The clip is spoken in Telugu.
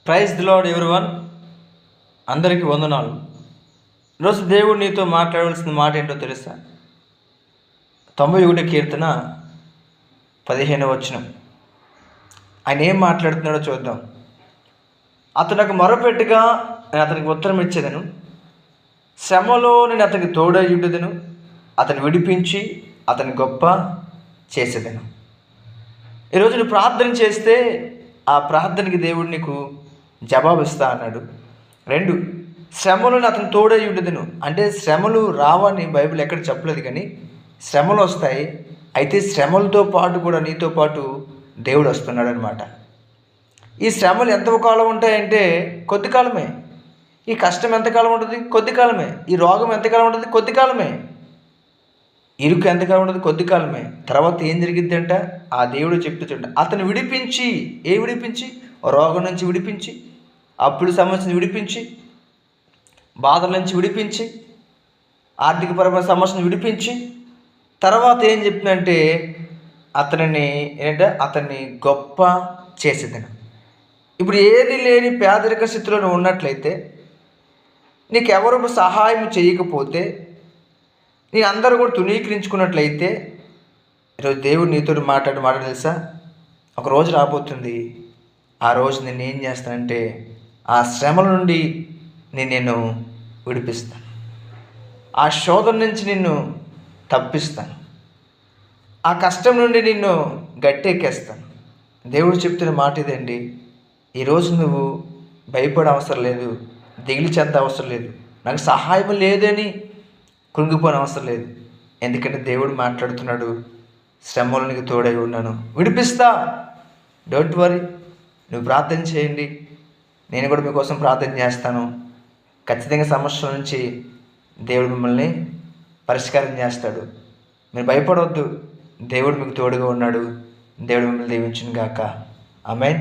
Praise the lord everyone. అందరికీ వందనాలు. ఈరోజు దేవుడు నీతో మాట్లాడవలసిన మాట ఏంటో తెలుసా? 91 కీర్తన 15వ వచనం. ఆయన ఏం మాట్లాడుతున్నాడో చూద్దాం. అతను నాకు మొరపెట్టుగా నేను అతనికి ఉత్తరం ఇచ్చేదను, శ్రమలో నేను అతనికి తోడయ్యుండెదను, అతను విడిపించి అతని గొప్ప చేసేదను. ఈరోజు నువ్వు ప్రార్థన చేస్తే ఆ ప్రార్థనకి దేవుడు నీకు జవాబు ఇస్తా అన్నాడు. 2, శ్రమలను అతను తోడై ఉండదును. అంటే శ్రమలు రావని బైబిల్ ఎక్కడ చెప్పలేదు, కానీ శ్రమలు వస్తాయి. అయితే శ్రమలతో పాటు కూడా నీతో పాటు దేవుడు వస్తున్నాడు అనమాట. ఈ శ్రమలు ఎంతకాలం ఉంటాయంటే కొద్ది కాలమే. ఈ కష్టం ఎంతకాలం ఉంటుంది? కొద్ది కాలమే. ఈ రోగం ఎంతకాలం ఉంటుంది? కొద్ది కాలమే. ఇరుకు ఎంతకాలం ఉంటుంది? కొద్ది కాలమే. తర్వాత ఏం జరిగిద్ది అంట? ఆ దేవుడు చెప్తుంట అతను విడిపించి, విడిపించి? రోగం నుంచి విడిపించి, అప్పుల సమస్య నుంచి విడిపించి, బాధల నుంచి విడిపించి, ఆర్థికపరమైన సమస్యను విడిపించి, తర్వాత ఏం చెప్తుందంటే అతన్ని గొప్ప చేసేదను. ఇప్పుడు ఏది లేని పేదరిక స్థితిలో నువ్వు ఉన్నట్లయితే, నీకెవరు సహాయం చేయకపోతే, నీ అందరూ కూడా తునీకరించుకున్నట్లయితే, ఈరోజు దేవుడు నీతో మాట తెలుసా? ఒక రోజు రాబోతుంది. ఆ రోజు నేను ఏం చేస్తానంటే ఆ శ్రమల నుండి నేను విడిపిస్తాను, ఆ శోధన నుంచి నిన్ను తప్పిస్తాను, ఆ కష్టం నుండి నిన్ను గట్టెక్కేస్తాను. దేవుడు చెప్తున్న మాట ఇదండి. ఈరోజు నువ్వు భయపడే అవసరం లేదు, దిగులు చెంద అవసరం లేదు, నాకు సహాయం లేదని కృంగిపోని అవసరం లేదు. ఎందుకంటే దేవుడు మాట్లాడుతున్నాడు, శ్రమలు నీకు తోడై ఉన్నాను, విడిపిస్తా, డోంట్ వరీ. నువ్వు ప్రార్థన చేయండి, నేను కూడా మీకోసం ప్రార్థన చేస్తాను. ఖచ్చితంగా సమస్యల నుంచి దేవుడు మిమ్మల్ని పరిష్కారం చేస్తాడు. మీరు భయపడవద్దు, దేవుడు మీకు తోడుగా ఉన్నాడు. దేవుడు మిమ్మల్ని దీవించును గాక. ఆమేన్.